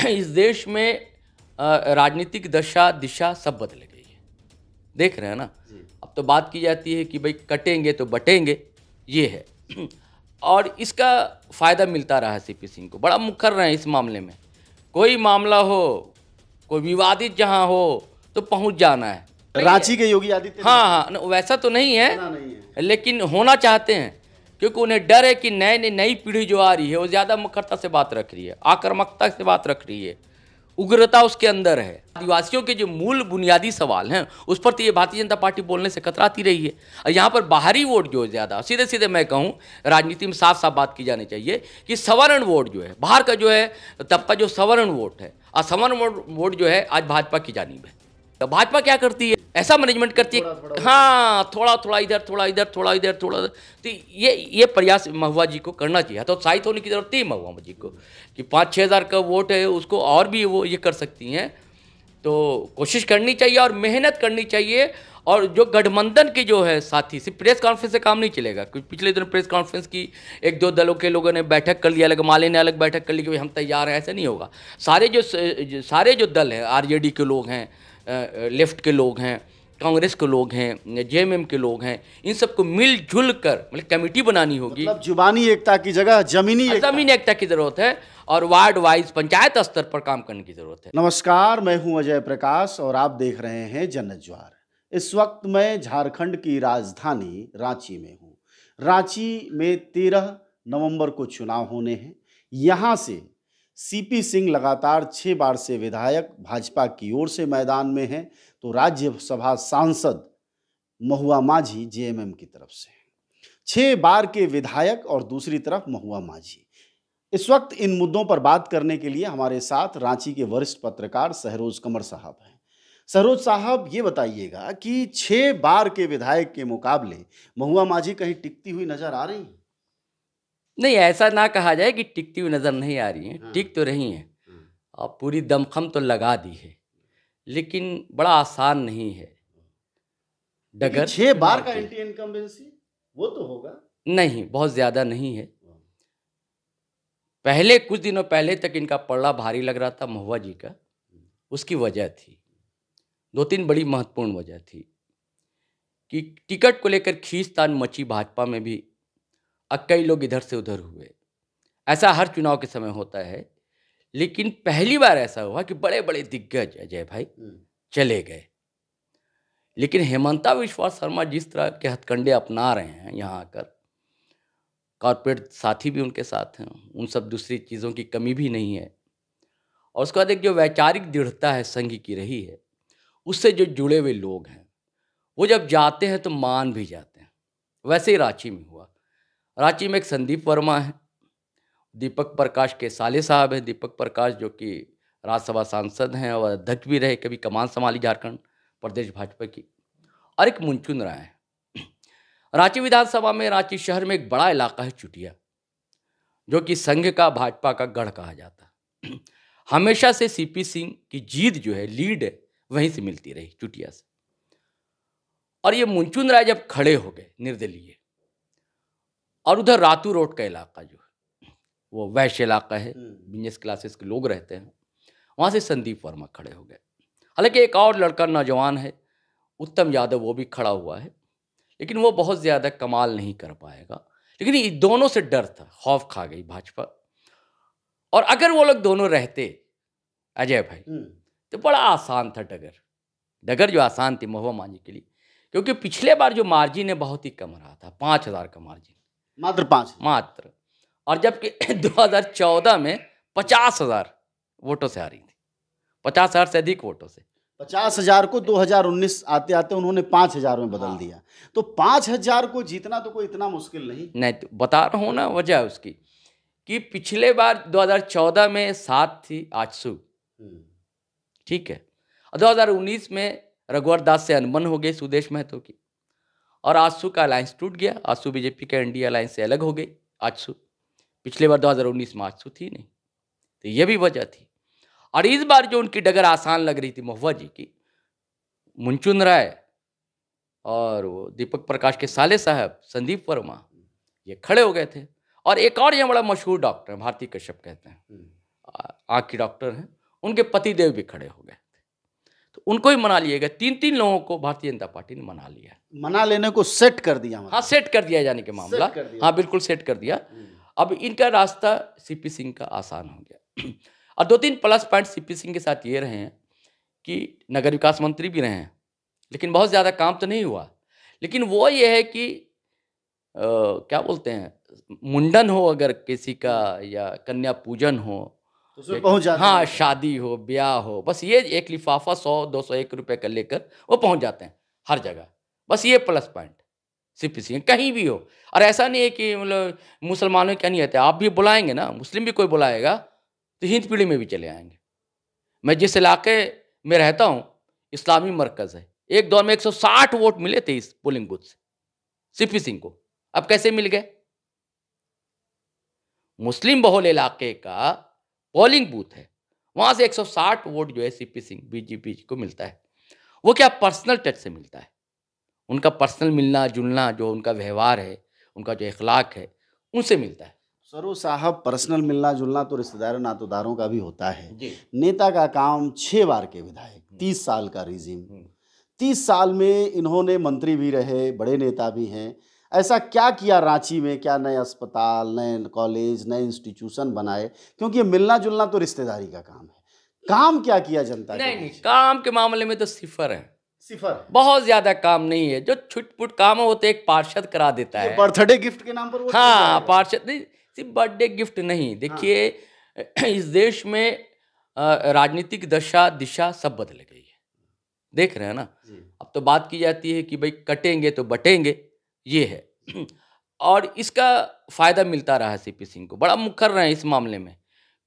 इस देश में राजनीतिक दशा दिशा सब बदल गई है, देख रहे हैं ना। अब तो बात की जाती है कि भाई कटेंगे तो बटेंगे, ये है। और इसका फ़ायदा मिलता रहा है सीपी सिंह को, बड़ा मुखर रहे हैं इस मामले में। कोई मामला हो, कोई विवादित जहाँ हो तो पहुँच जाना है। रांची के योगी आदित्यनाथ, हाँ, वैसा तो नहीं है, लेकिन होना चाहते हैं, क्योंकि उन्हें डर है कि नई पीढ़ी जो आ रही है वो ज़्यादा मुखरता से बात रख रही है, आक्रामकता से बात रख रही है, उग्रता उसके अंदर है। आदिवासियों के जो मूल बुनियादी सवाल हैं उस पर तो ये भारतीय जनता पार्टी बोलने से कतराती रही है। और यहाँ पर बाहरी वोट जो है ज़्यादा, सीधे सीधे मैं कहूँ, राजनीति में साफ साफ बात की जानी चाहिए कि सवर्ण वोट जो है, बाहर का जो है तबका, जो सवर्ण वोट है, असवर्ण वोट जो है आज भाजपा की जानिब है। तो भाजपा क्या करती है, ऐसा मैनेजमेंट करती है, हाँ, थोड़ा थोड़ा इधर, थोड़ा इधर, थोड़ा इधर, थोड़ा। तो ये प्रयास महुआ जी को करना चाहिए। तो उत्साहित होने की जरूरत थी महुआ जी को कि 5-6 हज़ार का वोट है, उसको और भी वो ये कर सकती हैं। तो कोशिश करनी चाहिए और मेहनत करनी चाहिए। और जो गठबंधन के जो है साथी, सिर्फ प्रेस कॉन्फ्रेंस से काम नहीं चलेगा, क्योंकि पिछले दिन प्रेस कॉन्फ्रेंस की 1-2 दलों के लोगों ने बैठक कर लिया, अलग माले ने अलग बैठक कर ली कि भाई हम तैयार हैं, ऐसा नहीं होगा। सारे जो दल हैं, आरजेडी के लोग हैं, लेफ्ट के लोग हैं, कांग्रेस के लोग हैं, जेएमएम के लोग हैं, इन सबको मिलजुल कर मतलब कमेटी बनानी होगी। मतलब जुबानी एकता की जगह जमीनी एकता की जरूरत है और वार्ड वाइज पंचायत स्तर पर काम करने की जरूरत है। नमस्कार, मैं हूं अजय प्रकाश और आप देख रहे हैं जन्नत ज्वार। इस वक्त मैं झारखंड की राजधानी रांची में हूं। रांची में 13 नवंबर को चुनाव होने हैं। यहां से सीपी सिंह लगातार 6 बार से विधायक भाजपा की ओर से मैदान में हैं, तो राज्यसभा सांसद महुआ माझी जेएमएम की तरफ से 6 बार के विधायक और दूसरी तरफ महुआ माझी। इस वक्त इन मुद्दों पर बात करने के लिए हमारे साथ रांची के वरिष्ठ पत्रकार सहरोज कमर साहब हैं। सहरोज साहब, ये बताइएगा कि 6 बार के विधायक के मुकाबले महुआ माझी कहीं टिकती हुई नजर आ रही है? नहीं, ऐसा ना कहा जाए कि टिकती हुई नजर नहीं आ रही है, टिक तो रही है और पूरी दमखम तो लगा दी है, लेकिन बड़ा आसान नहीं है डगर। 6 बार का एंटी इनकम्बेंसी वो तो होगा नहीं, बहुत ज्यादा नहीं है। पहले कुछ दिनों पहले तक इनका पलड़ा भारी लग रहा था महुआ जी का। उसकी वजह थी, 2-3 बड़ी महत्वपूर्ण वजह थी कि टिकट को लेकर खींचतान मची भाजपा में भी। अब कई लोग इधर से उधर हुए, ऐसा हर चुनाव के समय होता है, लेकिन पहली बार ऐसा हुआ कि बड़े बड़े दिग्गज अजय भाई चले गए। लेकिन हेमंता विश्वा शर्मा जिस तरह के हथकंडे अपना रहे हैं यहाँ आकर, कॉर्पोरेट साथी भी उनके साथ हैं, उन सब दूसरी चीज़ों की कमी भी नहीं है। और उसके बाद एक जो वैचारिक दृढ़ता है संघ की रही है, उससे जो जुड़े हुए लोग हैं वो जब जाते हैं तो मान भी जाते हैं। वैसे ही रांची में हुआ। रांची में एक संदीप वर्मा है, दीपक प्रकाश के साले साहब हैं, दीपक प्रकाश जो कि राज्यसभा सांसद हैं और अध्यक्ष भी रहे, कभी कमान संभाली झारखंड प्रदेश भाजपा की। और एक मुंचुन राय है। रांची विधानसभा में, रांची शहर में एक बड़ा इलाका है चुटिया, जो कि संघ का भाजपा का गढ़ कहा जाता है। हमेशा से सीपी सिंह की जीत जो है, लीड है, वहीं से मिलती रही, चुटिया से। और ये मुंचुन राय जब खड़े हो गए निर्दलीय, और उधर रातू रोड का इलाका जो है वो वैश्य इलाका है, बिजनेस क्लासेस के लोग रहते हैं, वहाँ से संदीप वर्मा खड़े हो गए। हालांकि एक और लड़का नौजवान है उत्तम यादव, वो भी खड़ा हुआ है, लेकिन वो बहुत ज़्यादा कमाल नहीं कर पाएगा। लेकिन इन दोनों से डर था, खौफ खा गई भाजपा। और अगर वो लोग दोनों रहते अजय भाई, तो बड़ा आसान था डगर जो आसान थी महुआ माझी के लिए, क्योंकि पिछले बार जो मार्जिन है बहुत ही कम रहा था, 5,000 का मार्जिन, मात्र 5 मात्र। और जबकि 2014 में 50,000 वोटों से आ रही थी, 50,000 से अधिक वोटों से। 50,000 को 2019 आते आते उन्होंने 5,000 में बदल दिया। तो 5,000 को जीतना तो कोई इतना मुश्किल नहीं। तो बता रहा हूँ ना वजह उसकी, कि पिछले बार 2014 में 7 थी आजसू, ठीक है, और 2019 में रघुवर दास से अनबन हो गई सुदेश महतो की, और आजसू का अलायंस टूट गया। आजसू बीजेपी के एनडीए अलायंस से अलग हो गई आजसू। पिछले बार 2019 में आजसू थी नहीं, तो ये भी वजह थी। और इस बार जो उनकी डगर आसान लग रही थी महुआ जी की, मुंचुन राय और वो दीपक प्रकाश के साले साहब संदीप वर्मा, ये खड़े हो गए थे। और एक और ये बड़ा मशहूर डॉक्टर है, भारती कश्यप कहते हैं, आँख की डॉक्टर हैं, उनके पतिदेव भी खड़े हो गए थे, तो उनको ही मना लिया गया। 3-3 लोगों को भारतीय जनता पार्टी ने मना लिया। मना लेने को सेट कर दिया, हाँ, सेट कर दिया जाने के मामला, सेट कर दिया। हाँ बिल्कुल सेट कर दिया। अब इनका रास्ता सीपी सिंह का आसान हो गया। और 2-3 प्लस पॉइंट सीपी सिंह के साथ ये रहे हैं कि नगर विकास मंत्री भी रहे हैं, लेकिन बहुत ज़्यादा काम तो नहीं हुआ। लेकिन वो ये है कि क्या बोलते हैं, मुंडन हो अगर किसी का या कन्या पूजन हो तो उसमें पहुंच जाते हाँ, हैं। शादी हो, ब्याह हो, बस ये एक लिफाफा 100-201 रुपए का लेकर वो पहुंच जाते हैं हर जगह। बस ये प्लस पॉइंट सीपी सिंह कहीं भी हो। और ऐसा नहीं है कि मतलब मुसलमानों क्या नहीं आते, आप भी बुलाएंगे ना, मुस्लिम भी कोई बुलाएगा तो हिंद पीढ़ी में भी चले आएंगे। मैं जिस इलाके में रहता हूँ इस्लामी मरकज है, एक दौर में 160 वोट मिले थे इस पोलिंग बूथ से सीपी सिंह को, अब कैसे मिल गए? मुस्लिम बहुल इलाके का पोलिंग बूथ है, वहां से 160 वोट जो है सीपी सिंह बीजेपी को मिलता है। वो क्या पर्सनल टच से मिलता है, उनका पर्सनल मिलना जुलना, जो उनका व्यवहार है, उनका जो इखलाक है, उनसे मिलता है। सरो साहब, पर्सनल मिलना जुलना तो रिश्तेदारों नातेदारों का भी होता है। जी। नेता का काम 6 बार के विधायक, 30 साल का रिजीम, 30 साल में इन्होंने मंत्री भी रहे, बड़े नेता भी हैं। ऐसा क्या किया रांची में, क्या नए अस्पताल, नए कॉलेज, नए इंस्टीट्यूशन बनाए? क्योंकि ये मिलना जुलना तो रिश्तेदारी का काम है। काम क्या किया जनता के नहीं, बीच? काम के मामले में तो सिफर है, सिफर। बहुत ज्यादा काम नहीं है। जो छुटपुट काम होते एक पार्षद करा देता है। बर्थडे गिफ्ट के नाम पर वो हाँ, पार्षद नहीं, सिर्फ बर्थडे गिफ्ट नहीं। देखिए इस देश में राजनीतिक दशा दिशा सब बदल गई है, देख रहे हैं ना। अब तो बात की जाती है कि भाई कटेंगे तो बटेंगे, ये है। और इसका फायदा मिलता रहा है सीपी सिंह को, बड़ा मुखर रहे इस मामले में।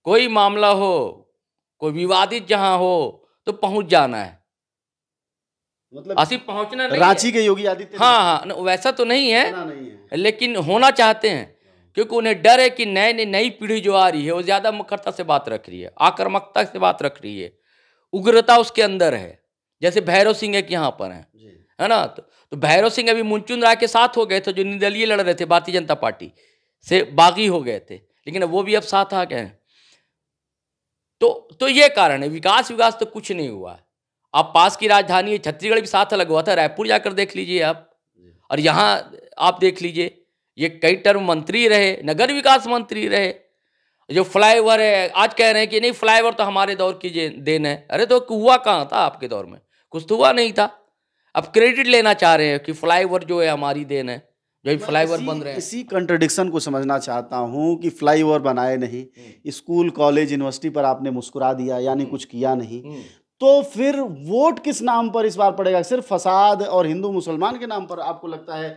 कोई मामला हो, कोई विवादित जहां हो तो पहुंच जाना है, मतलब सिर्फ पहुंचना नहीं रांची है। के योगी आदित्यनाथ हाँ, वैसा तो नहीं है, लेकिन होना चाहते हैं, क्योंकि उन्हें डर है कि नई पीढ़ी जो आ रही है वो ज्यादा मुखरता से बात रख रही है, आक्रामकता से बात रख रही है, उग्रता उसके अंदर है। जैसे भैरव सिंह एक यहाँ पर है ना, तो भैरव सिंह अभी मुंचुन राय के साथ हो गए थे, जो निर्दलीय लड़ रहे थे भारतीय जनता पार्टी से, बागी हो गए थे, लेकिन वो भी अब साथ आ गए हैं। तो ये कारण है, विकास तो कुछ नहीं हुआ। आप पास की राजधानी छत्तीसगढ़ भी साथ लगा हुआ था, रायपुर जाकर देख लीजिए आप, और यहाँ आप देख लीजिए, ये कई टर्म मंत्री रहे, नगर विकास मंत्री रहे। जो फ्लाईओवर है, आज कह रहे हैं कि नहीं फ्लाईओवर तो हमारे दौर की देन है। अरे तो हुआ कहाँ था आपके दौर में? कुछ तो हुआ नहीं था। अब क्रेडिट लेना चाह रहे हैं कि फ्लाईओवर जो है हमारी देन है, जो फ्लाईओवर बन रहे हैं। इसी कंट्रडिक्शन को समझना चाहता हूँ कि फ्लाईओवर बनाए नहीं, स्कूल कॉलेज यूनिवर्सिटी पर आपने मुस्कुरा दिया, यानी कुछ किया नहीं, तो फिर वोट किस नाम पर इस बार पड़ेगा? सिर्फ फसाद और हिंदू मुसलमान के नाम पर आपको लगता है?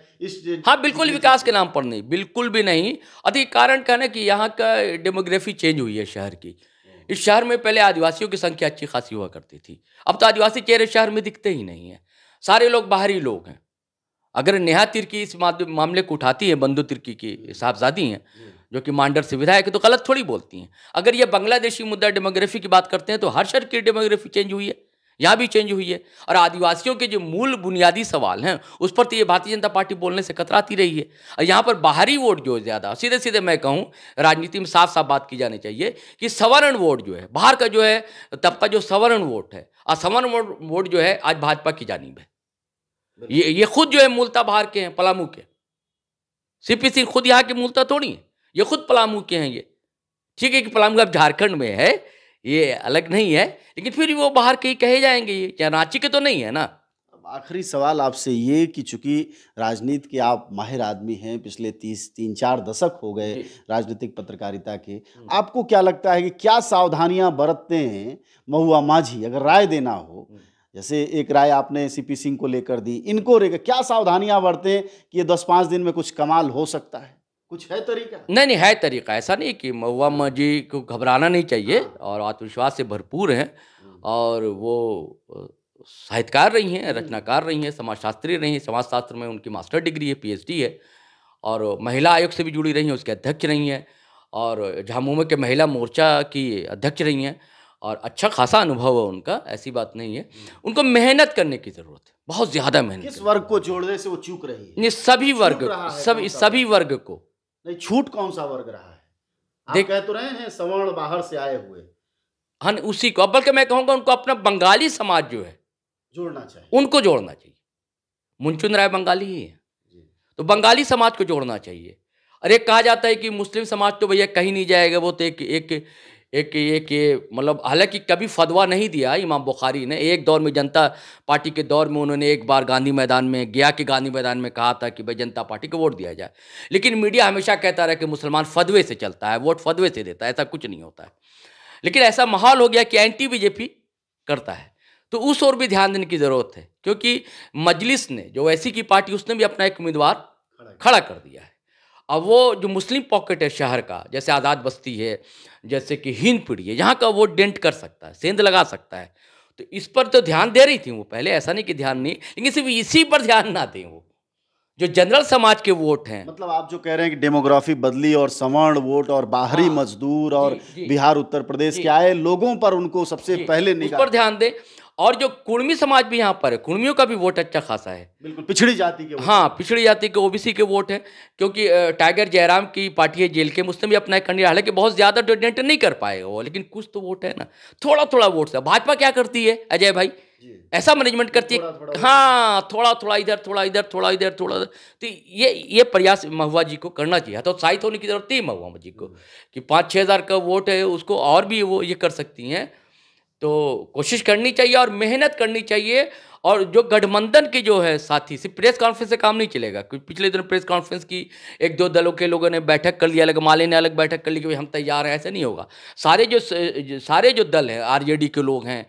हाँ, बिल्कुल विकास के नाम पर नहीं, बिल्कुल भी नहीं। अधिक कारण कहना कि यहाँ का डेमोग्राफी चेंज हुई है शहर की। इस शहर में पहले आदिवासियों की संख्या अच्छी खासी हुआ करती थी, अब तो आदिवासी चेहरे शहर में दिखते ही नहीं है, सारे लोग बाहरी लोग हैं। अगर नेहा तिर्की इस मामले को उठाती है, बंधु तिर्की की साहबजादी हैं, जो कि मांडर से विधायक है, तो गलत थोड़ी बोलती हैं। अगर ये बांग्लादेशी मुद्दा डेमोग्राफी की बात करते हैं तो हर शहर की डेमोग्राफी चेंज हुई है, यहाँ भी चेंज हुई है। और आदिवासियों के जो मूल बुनियादी सवाल हैं उस पर तो ये भारतीय जनता पार्टी बोलने से कतराती रही है। और यहाँ पर बाहरी वोट जो है ज़्यादा, सीधे सीधे मैं कहूँ, राजनीति में साफ साफ बात की जानी चाहिए कि सवर्ण वोट जो है, बाहर का जो है तबका, जो सवर्ण वोट है, असवर्ण वोट जो है आज भाजपा की जानिब है। ये खुद जो है मूलतः बाहर के हैं, पलामू के। सीपी सिंह खुद यहाँ के मूलतः थोड़ी है, ये खुद पलामू के हैं। ये ठीक है कि पलामू अब झारखंड में है, ये अलग नहीं है, लेकिन फिर वो बाहर के ही कहे जाएंगे, ये क्या रांची के तो नहीं है ना। अब आखिरी सवाल आपसे ये कि चूंकि राजनीति के आप माहिर आदमी हैं, पिछले 3-4 दशक हो गए राजनीतिक पत्रकारिता के, आपको क्या लगता है कि क्या सावधानियां बरतते हैं महुआ माझी? अगर राय देना हो, जैसे एक राय आपने सीपी सिंह को लेकर दी, इनको लेकर क्या सावधानियां बरतें कि ये 10-5 दिन में कुछ कमाल हो सकता है? कुछ है तरीका? नहीं, है तरीका। ऐसा नहीं कि महुआ माझी को घबराना नहीं चाहिए, और आत्मविश्वास से भरपूर हैं, और वो साहित्यकार रही हैं, रचनाकार रही हैं, समाजशास्त्री रही हैं, समाजशास्त्र में उनकी मास्टर डिग्री है, PhD है, और महिला आयोग से भी जुड़ी रही हैं, उसके अध्यक्ष रही हैं, और झामुमो के महिला मोर्चा की अध्यक्ष रही हैं, और अच्छा खासा अनुभव है उनका, ऐसी बात नहीं है। उनको मेहनत करने की जरूरत है, बहुत ज्यादा मेहनत। किस वर्ग को जोड़ने से वो चूक रही है? नहीं, सभी वर्ग, सभी वर्ग को। नहीं, छूट कौन सा वर्ग रहा है? आप कह तो रहे हैं सवर्ण बाहर से आए हुए। हाँ, उसी को, बल्कि मैं कहूँगा उनको अपना बंगाली समाज जो है जोड़ना चाहिए, उनको जोड़ना चाहिए। मुंचुन राय बंगाली ही है, तो बंगाली समाज को जोड़ना चाहिए। और एक कहा जाता है कि मुस्लिम समाज तो भैया कहीं नहीं जाएगा, वो तो एक मतलब, हालांकि कभी फतवा नहीं दिया इमाम बुखारी ने। एक दौर में जनता पार्टी के दौर में उन्होंने एक बार गांधी मैदान में गया कि गांधी मैदान में कहा था कि भाई जनता पार्टी को वोट दिया जाए, लेकिन मीडिया हमेशा कहता रहा कि मुसलमान फतवे से चलता है, वोट फतवे से देता है, ऐसा कुछ नहीं होता है। लेकिन ऐसा माहौल हो गया कि एंटी बीजेपी करता है, तो उस ओर भी ध्यान देने की ज़रूरत है, क्योंकि मजलिस ने, जो वैसी की पार्टी, उसने भी अपना एक उम्मीदवार खड़ा कर दिया है। अब वो जो मुस्लिम पॉकेट है शहर का, जैसे आज़ाद बस्ती है, जैसे कि हिंदपीढ़ी है, यहाँ का वो डेंट कर सकता है, सेंध लगा सकता है। तो इस पर तो ध्यान दे रही थी वो पहले, ऐसा नहीं कि ध्यान नहीं, लेकिन सिर्फ इसी पर ध्यान ना दें। वो जो जनरल समाज के वोट हैं, मतलब आप जो कह रहे हैं कि डेमोग्राफी बदली और सवर्ण वोट और बाहरी हाँ, मजदूर और जी, बिहार उत्तर प्रदेश के आए लोगों पर उनको सबसे पहले उस पर ध्यान दें। और जो कुर्मी समाज भी यहाँ पर है, कुर्मियों का भी वोट अच्छा खासा है, बिल्कुल पिछड़ी जाति के वोट। हाँ, पिछड़ी जाति के ओबीसी के वोट हैं, क्योंकि टाइगर जयराम की पार्टी है जेल के, उसने भी अपना एक कैंडिडेट, हालांकि बहुत ज़्यादा डोनेट नहीं कर पाएगा वो, लेकिन कुछ तो वोट है ना, थोड़ा थोड़ा वोट से। भाजपा क्या करती है अजय भाई, ऐसा मैनेजमेंट करती है, हाँ, थोड़ा थोड़ा इधर, थोड़ा इधर, थोड़ा इधर, थोड़ा इधर। तो ये प्रयास महुआ जी को करना चाहिए, तो उत्साहित होने की जरूरत है महुआ जी को कि 5-6 हज़ार का वोट है, उसको और भी वो ये कर सकती हैं। तो कोशिश करनी चाहिए और मेहनत करनी चाहिए। और जो गठबंधन के जो है साथी, सिर्फ प्रेस कॉन्फ्रेंस से काम नहीं चलेगा, क्योंकि पिछले दिन प्रेस कॉन्फ्रेंस की 1-2 दलों के लोगों ने बैठक कर लिया, अलग माले ने अलग बैठक कर ली कि भाई हम तैयार हैं, ऐसा नहीं होगा। सारे जो दल हैं, आरजेडी के लोग हैं,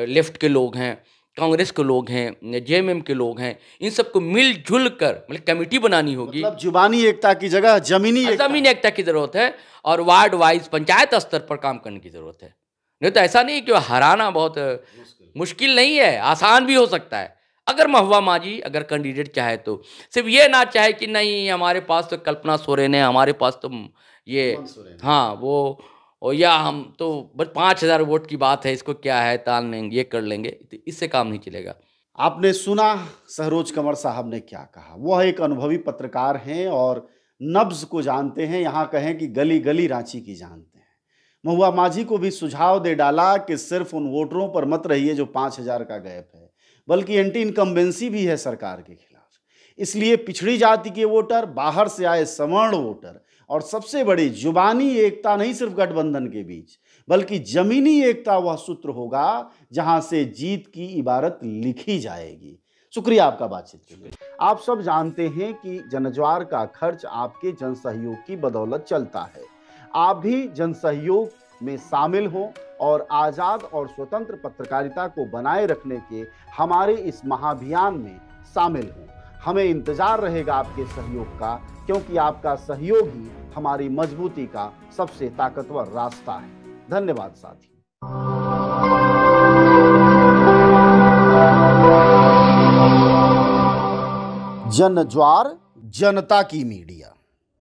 लेफ्ट के लोग हैं, कांग्रेस के लोग हैं, जेएमएम के लोग हैं, इन सबको मिलजुल कर मतलब कमेटी बनानी होगी। मतलब जुबानी एकता की जगह जमीनी एकता की जरूरत है, और वार्ड वाइज पंचायत स्तर पर काम करने की जरूरत है। नहीं तो ऐसा नहीं कि हराना बहुत मुश्किल नहीं है, आसान भी हो सकता है। अगर महुआ मांझी अगर कैंडिडेट चाहे तो, सिर्फ ये ना चाहे कि नहीं हमारे पास तो कल्पना सोरेन है, हमारे पास तो ये, हाँ वो, और या हम तो बस 5,000 वोट की बात है, इसको क्या है, ताल लेंगे, ये कर लेंगे, तो इससे काम नहीं चलेगा। आपने सुना सहरोज कंवर साहब ने क्या कहा। वह एक अनुभवी पत्रकार हैं और नब्ज को जानते हैं, यहाँ कहें कि गली गली रांची की जानते हैं। महुआ मांझी को भी सुझाव दे डाला कि सिर्फ उन वोटरों पर मत रहिए जो 5,000 का गैप है, बल्कि एंटी इनकम्बेंसी भी है सरकार के खिलाफ। इसलिए पिछड़ी जाति के वोटर, बाहर से आए सवर्ण वोटर, और सबसे बड़ी जुबानी एकता नहीं सिर्फ गठबंधन के बीच, बल्कि जमीनी एकता वह सूत्र होगा जहां से जीत की इबारत लिखी जाएगी। शुक्रिया आपका बातचीत के लिए। आप सब जानते हैं कि जनज्वार का खर्च आपके जनसहयोग की बदौलत चलता है। आप भी जनसहयोग में शामिल हों और आज़ाद और स्वतंत्र पत्रकारिता को बनाए रखने के हमारे इस महाअभियान में शामिल हों। हमें इंतजार रहेगा आपके सहयोग का, क्योंकि आपका सहयोग ही हमारी मजबूती का सबसे ताकतवर रास्ता है। धन्यवाद साथी। जनज्वार, जनता की मीडिया।